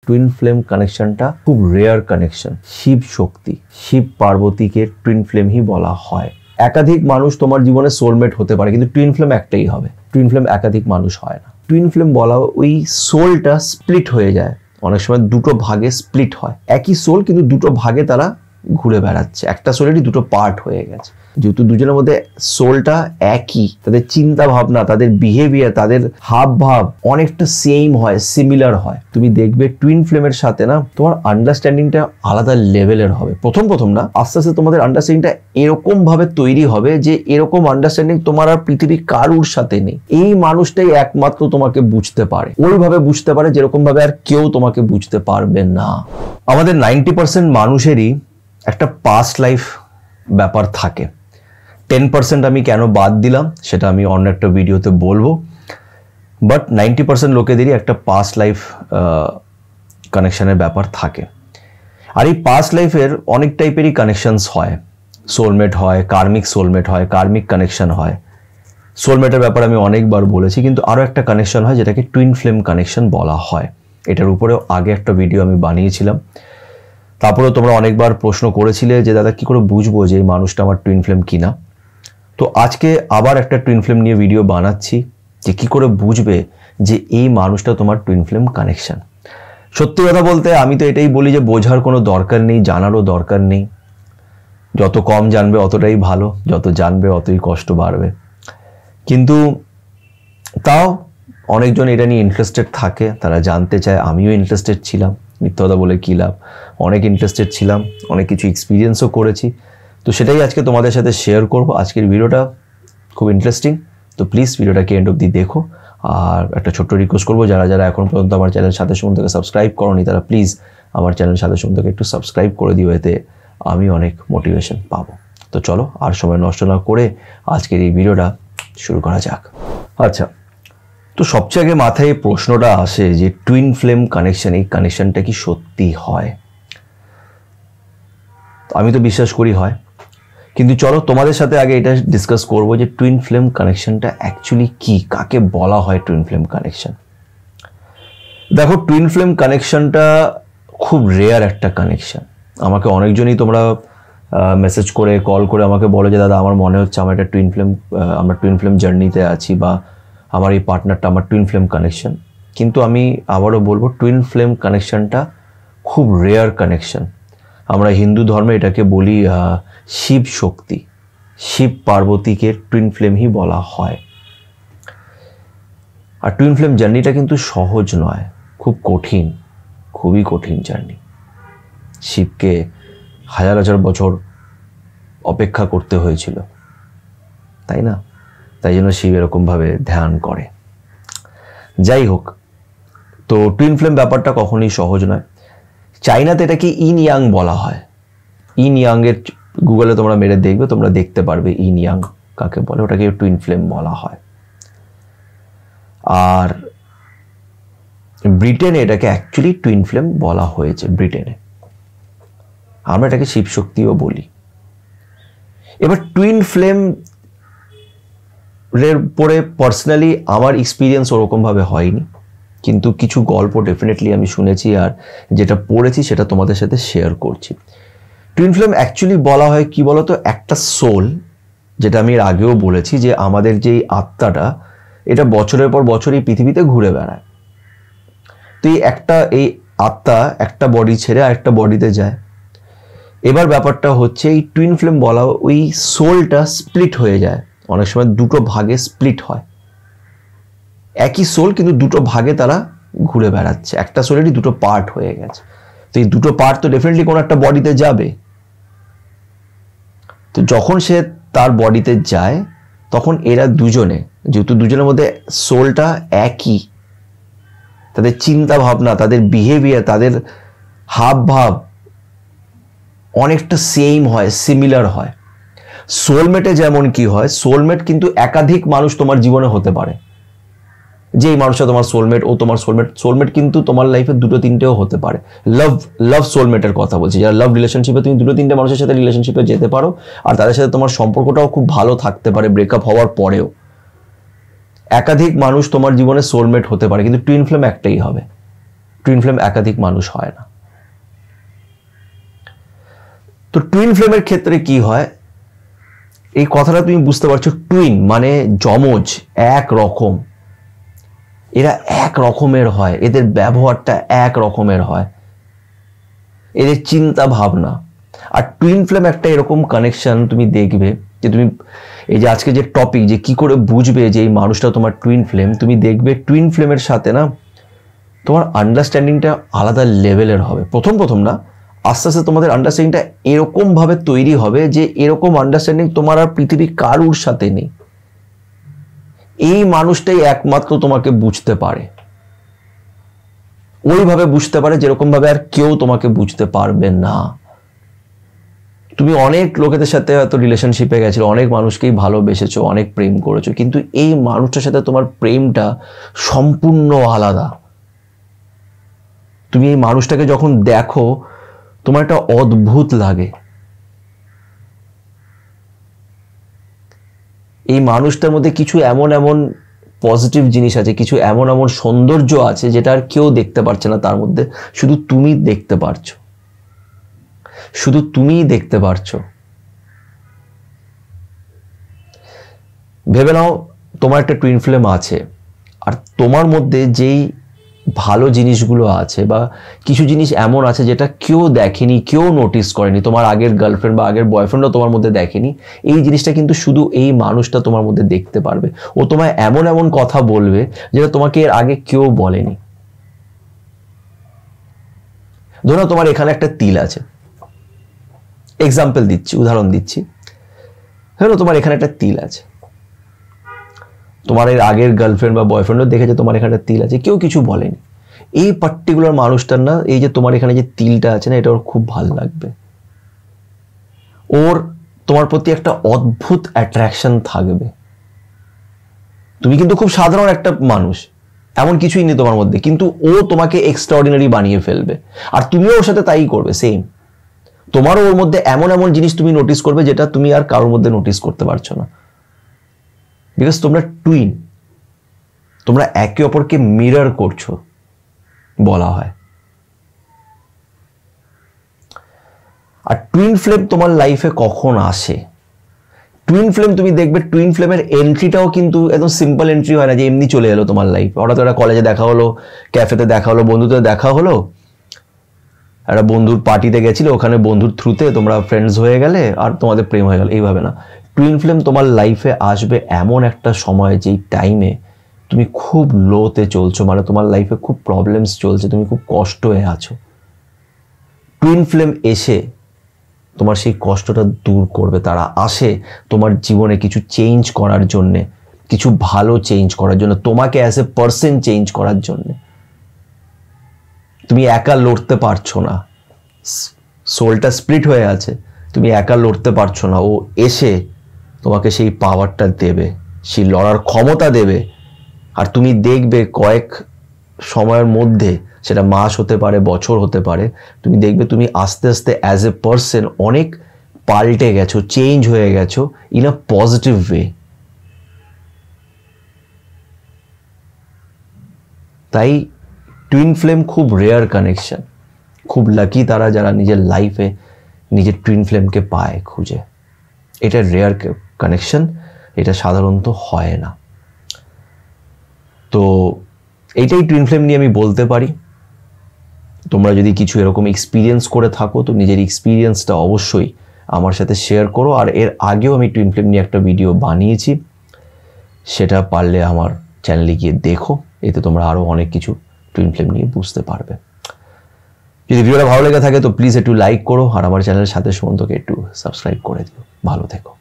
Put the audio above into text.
Twin flame কানেকশনটা খুব rare connection. Shiva শক্তি, Shiva পার্বতীকে twin flame হি বলা হয়। একাধিক মানুষ তোমার জীবনে সোলমেট হতে পারে, কিন্তু টুইন ফ্লেম একটাই হবে। টুইন ফ্লেম একাধিক মানুষ হয় না। টুইন ফ্লেম বলা ওই সোলটা স্প্লিট হয়ে যায়, অনেক সময় দুটো ভাগে স্প্লিট হয়। একই সোল কিন্তু দুটো ভাগে তারা ঘুরে বেড়াচ্ছে, একটা সোলেরই দুটো পার্ট হয়ে গেছে। যেহেতু দুজনের মধ্যে সোলটা একই, তাদের চিন্তা ভাবনা, তাদের বিহেভিয়ার, তাদের হাব ভাব অনেকটা সেম হয়, সিমিলার হয়। তুমি দেখবে টুইন ফ্লেমের সাথে না তোমার আন্ডারস্ট্যান্ডিংটা আলাদা লেভেলের হবে। প্রথম না, আস্তে আস্তে তোমাদের আন্ডারস্ট্যান্ডিংটা এরকম ভাবে তৈরি হবে যে এরকম আন্ডারস্ট্যান্ডিং তোমার আর পৃথিবীর কারুর সাথে নেই। এই মানুষটাই একমাত্র তোমাকে বুঝতে পারে, ওইভাবে বুঝতে পারে যেরকম ভাবে আর কেউ তোমাকে বুঝতে পারবে না। আমাদের 90% মানুষেরই একটা পাস্ট লাইফ ব্যাপার থাকে। 10% আমি কেন বাদ দিলাম সেটা আমি অন্য একটা ভিডিওতে বলবো, বাট 90% লোকেদেরই একটা পাস্ট লাইফ কানেকশনের ব্যাপার থাকে। আর এই পাস্ট লাইফের অনেক টাইপেরই কানেকশনস হয়। সোলমেট হয়, কার্মিক সোলমেট হয়, কার্মিক কানেকশন হয়। সোলমেটের ব্যাপারে আমি অনেকবার বলেছি, কিন্তু আরও একটা কানেকশন হয় যেটাকে টুইন ফ্লেম কানেকশন বলা হয়। এটার উপরেও আগে একটা ভিডিও আমি বানিয়েছিলাম। তারপরেও তোমরা অনেকবার প্রশ্ন করেছিলে যে দাদা কি করে বুঝবো যে এই মানুষটা আমার টুইন ফ্লেম কিনা। তো আজকে আবার একটা টুইন ফ্লেম নিয়ে ভিডিও বানাচ্ছি যে কি করে বুঝবে যে এই মানুষটা তোমার টুইন ফ্লেম কানেকশন। সত্যি কথা বলতে আমি তো এটাই বলি যে বোঝার কোনো দরকার নেই, জানারও দরকার নেই। যত কম জানবে অতটাই ভালো, যত জানবে অতই কষ্ট বাড়বে। কিন্তু তাও অনেকজন এটা নিয়ে ইন্টারেস্টেড থাকে, তারা জানতে চায়। আমিও ইন্টারেস্টেড ছিলাম, মিথ্যা কথা বলে কী লাভ। অনেক ইন্টারেস্টেড ছিলাম, অনেক কিছু এক্সপিরিয়েন্সও করেছি। তো সেটাই আজকে তোমাদের সাথে শেয়ার করব। আজকের ভিডিওটা খুব ইন্টারেস্টিং, তো প্লিজ ভিডিওটাকে এন্ড অবধি দেখো। আর একটা ছোট্ট রিকোয়েস্ট করবো, যারা যারা এখন পর্যন্ত আমার চ্যানেল সাথে সম্বন্ধকে সাবস্ক্রাইব করোনি তারা প্লিজ আমার চ্যানেল সাথে সম্বন্ধকে একটু সাবস্ক্রাইব করে দিও, এতে আমি অনেক মোটিভেশন পাবো। তো চলো আর সময় নষ্ট না করে আজকের এই ভিডিওটা শুরু করা যাক। আচ্ছা, তো সবচেয়ে আগে মাথায় প্রশ্নটা আসে যে টুইন ফ্লেম কানেকশন, এই কানেকশনটা কি সত্যি হয়? আমি তো বিশ্বাস করি হয়, কিন্তু চলো তোমাদের সাথে আগে এটা ডিসকাস করবো যে টুইন ফ্লেম কানেকশনটা অ্যাকচুয়ালি কি, কাকে বলা হয় টুইন ফ্লেম কানেকশন। দেখো, টুইন ফ্লেম কানেকশনটা খুব রেয়ার একটা কানেকশন। আমাকে অনেকজনই তোমরা মেসেজ করে, কল করে আমাকে বলো যে দাদা আমার মনে হচ্ছে আমরা একটা আমরা টুইন ফ্লেম জার্নিতে আছি, বা আমার এই পার্টনারটা আমার টুইন ফ্লেম কানেকশন। কিন্তু আমি আবারও বলবো, টুইন ফ্লেম কানেকশনটা খুব রেয়ার কানেকশন। আমরা হিন্দু ধর্মে এটাকে বলি শিব শক্তি, শিব পার্বতীকে টুইন ফ্লেম হি বলা হয়। আর টুইন ফ্লেম জার্নিটা কিন্তু সহজ নয়, খুব কঠিন, খুবই কঠিন জার্নি। শিবকে হাজার হাজার বছর অপেক্ষা করতে হয়েছিল, তাই না? তাই জন্য শিব এরকমভাবে ধ্যান করে। যাই হোক, তো টুইন ফ্লেম ব্যাপারটা কখনোই সহজ নয়। চাইনাতে এটাকে ইন ইয়াং বলা হয়। ইন ইয়াংয়ের গুগলে তোমরা মেরে দেখবে, তোমরা দেখতে পারবে ইন ইয়াং কাকে বলে, ওটাকে টুইন ফ্লেম বলা হয়। আর ব্রিটেনে এটাকে অ্যাকচুয়ালি টুইন ফ্লেম বলা হয়েছে। ব্রিটেনে আমরা এটাকে শিবশক্তিও বলি। এবার টুইন ফ্লেম এর পরে পার্সোনালি আমার এক্সপিরিয়েন্স ওরকমভাবে হয়নি, কিন্তু কিছু গল্প ডেফিনেটলি আমি শুনেছি, আর যেটা পড়েছি সেটা তোমাদের সাথে শেয়ার করছি। টুইন ফ্লেম অ্যাকচুয়ালি বলা হয় কি বলতো, একটা সোল, যেটা আমি এর আগেও বলেছি যে আমাদের যে আত্মাটা, এটা বছরের পর বছর এই পৃথিবীতে ঘুরে বেড়ায়। তো এই আত্মা একটা বডি ছেড়ে আরেকটা বডিতে যায়। এবার ব্যাপারটা হচ্ছে এই টুইন ফ্লেম বলা ওই সোলটা স্প্লিট হয়ে যায়, অনেক সময় দুটো ভাগে স্প্লিট হয়। একই সোল কিন্তু দুটো ভাগে তারা ঘুরে বেড়াচ্ছে, একটা সোলেরই দুটো পার্ট হয়ে গেছে। তো এই দুটো পার্ট তো ডেফিনেটলি কোনো একটা বডিতে যাবে। তো যখন সে তার বডিতে যায় তখন এরা দুজনে, যেহেতু দুজনের মধ্যে সোলটা একই, তাদের চিন্তা ভাবনা, তাদের বিহেভিয়ার, তাদের হাব ভাব অনেকটা সেম হয়, সিমিলার হয়। সোলমেটে যেমন কি হয়, সোলমেট কিন্তু একাধিক মানুষ তোমার জীবনে হতে পারে। যে এই মানুষটা তোমার সোলমেট, ও তোমার সোলমেট। সোলমেট কিন্তু তোমার লাইফে দুটো তিনটেও হতে পারে। লাভ সোলমেটের কথা বলছি, যারা লাভ রিলেশনশিপে তুমি দুটো তিনটে মানুষের সাথে রিলেশনশিপে যেতে পারো, আর তাদের সাথে তোমার সম্পর্কটাও খুব ভালো থাকতে পারে ব্রেকআপ হওয়ার পরেও। একাধিক মানুষ তোমার জীবনে সোলমেট হতে পারে, কিন্তু টুইন ফ্লেম একটাই হবে। টুইন ফ্লেম একাধিক মানুষ হয় না। তো টুইন ফ্লেমের ক্ষেত্রে কি হয়, এই কথাটা তুমি বুঝতে পারছো, টুইন মানে যমজ, এক রকম, এরা এক রকমের হয়, এদের ব্যবহারটা এক রকমের হয়, এদের চিন্তা ভাবনা। আর টুইন ফ্লেম একটা এরকম কানেকশন তুমি দেখবে যে তুমি এই যে আজকে যে টপিক, যে কি করে বুঝবে যে এই মানুষটা তোমার টুইন ফ্লেম, তুমি দেখবে টুইন ফ্লেমের সাথে না তোমার আন্ডারস্ট্যান্ডিংটা আলাদা লেভেলের হবে। প্রথম না, আস্তে আস্তে তোমাদের আন্ডারস্ট্যান্ডিংটা এরকম ভাবে তৈরি হবে যে এরকম আন্ডারস্ট্যান্ডিং তোমার আর পৃথিবীর কারুর সাথে নেই। এই মানুষটাই একমাত্র তোমাকে বুঝতে পারে, ওইভাবে বুঝতে পারে যেরকম ভাবে আর কেউ তোমাকে বুঝতে পারবে না। তুমি অনেক লোকেদের সাথে হয়তো রিলেশনশিপে গেছো, অনেক মানুষকেই ভালোবেসেছো, অনেক প্রেম করেছো, কিন্তু এই মানুষটার সাথে তোমার প্রেমটা সম্পূর্ণ আলাদা। তুমি এই মানুষটাকে যখন দেখো তোমার একটা অদ্ভুত লাগে। এই মানুষটার মধ্যে কিছু এমন এমন পজিটিভ জিনিস আছে, কিছু এমন এমন সৌন্দর্য আছে যেটা আর কেউ দেখতে পারছে না, তার মধ্যে শুধু তুমি দেখতে পারছো, শুধু তুমিই দেখতে পারছো। ভেবে নাও তোমার একটা টুইন ফ্লেম আছে, আর তোমার মধ্যে যেই ভালো জিনিসগুলো আছে বা কিছু জিনিস এমন আছে যেটা কেউ দেখেনি, কেউ নোটিস করেনি, তোমার আগের গার্লফ্রেন্ড বা আগের বয়ফ্রেন্ডও তোমার মধ্যে দেখেনি, এই জিনিসটা কিন্তু শুধু এই মানুষটা তোমার মধ্যে দেখতে পারবে। ও তোমায় এমন এমন কথা বলবে যেটা তোমাকে এর আগে কেউ বলেনি। ধরো তোমার এখানে একটা তিল আছে, এক্সাম্পল দিচ্ছি, উদাহরণ দিচ্ছি। ধরো তোমার এখানে একটা তিল আছে, তোমার এর আগের গার্লফ্রেন্ড বা বয়ফ্রেন্ডও দেখেছে তোমার এখানে একটা তিল আছে, কেউ কিছু বলেনি। এই পার্টিকুলার মানুষটার না, এই যে তোমার এখানে যে তিলটা আছে না, এটা ওর খুব ভালো লাগবে। ওর তোমার প্রতি একটা অদ্ভুত অ্যাট্রাকশন থাকবে। তুমি কিন্তু খুব সাধারণ একটা মানুষ, এমন কিছুই নেই তোমার মধ্যে, কিন্তু ও তোমাকে এক্সট্রাঅর্ডিনারি বানিয়ে ফেলবে, আর তুমিও ওর সাথে তাই করবে সেম। তোমারও ওর মধ্যে এমন এমন জিনিস তুমি নোটিস করবে যেটা তুমি আর কারোর মধ্যে নোটিস করতে পারছো না, বিকজ তোমরা টুইন, তোমরা একে অপরকে মিরর করছো বলা হয়। আর টুইন ফ্লেম তোমার লাইফে কখন আসে? টুইন ফ্লেম তুমি দেখবে, টুইন ফ্লেমের এন্ট্রিটাও কিন্তু একদম সিম্পল এন্ট্রি হয় না যে এমনি চলে এলো তোমার লাইফে। হঠাৎ একটা কলেজে দেখা হলো, ক্যাফেতে দেখা হলো, বন্ধুদের দেখা হলো, একটা বন্ধুর পার্টিতে গেছিলে, ওখানে বন্ধুর থ্রুতে তোমরা ফ্রেন্ডস হয়ে গেলে আর তোমাদের প্রেম হয়ে গেল, এইভাবে না। টুইন ফ্লেম তোমার লাইফে আসবে এমন একটা সময় যেই টাইমে তুমি খুব লোতে চলছো, মানে তোমার লাইফে খুব প্রবলেমস চলছে, তুমি খুব কষ্ট হয়ে আছো। টুইন ফ্লেম এসে তোমার সেই কষ্টটা দূর করবে। তারা আসে তোমার জীবনে কিছু চেঞ্জ করার জন্যে, কিছু ভালো চেঞ্জ করার জন্য, তোমাকে অ্যাজ এ পার্সন চেঞ্জ করার জন্যে। তুমি একা লড়তে পারছো না, সোলটা স্প্লিট হয়ে আছে, তুমি একা লড়তে পারছো না, ও এসে তোমাকে সেই পাওয়ারটা দেবে, সেই লড়ার ক্ষমতা দেবে। আর তুমি দেখবে কয়েক সময়ের মধ্যে, সেটা মাস হতে পারে, বছর হতে পারে, তুমি দেখবে তুমি আস্তে আস্তে অ্যাজ এ পার্সন অনেক পাল্টে গেছো, চেঞ্জ হয়ে গেছো ইন আ পজিটিভ ওয়ে। তাই টুইন ফ্লেম খুব রেয়ার কানেকশন, খুব লাকি তারা যারা নিজের লাইফে নিজের টুইন ফ্লেমকে পায় খুঁজে। এটা রেয়ার কানেকশন, এটা সাধারণত হয় না। তো এইটাই টুইন ফ্লেম নিয়ে আমি বলতে পারি। তোমরা যদি কিছু এরকম এক্সপিরিয়েন্স করে থাকো তো নিজের এক্সপিরিয়েন্সটা অবশ্যই আমার সাথে শেয়ার করো। আর এর আগেও আমি টুইন ফ্লেম নিয়ে একটা ভিডিও বানিয়েছি, সেটা পারলে আমার চ্যানেলে গিয়ে দেখো, এতে তোমরা আরও অনেক কিছু টুইন ফ্লেম নিয়ে বুঝতে পারবে। যদি ভিডিওটা ভালো লেগে থাকে তো প্লিজ একটু লাইক করো, আর আমার চ্যানেলের সাথে সুমন্তকে একটু সাবস্ক্রাইব করে দিও। ভালো থেকো।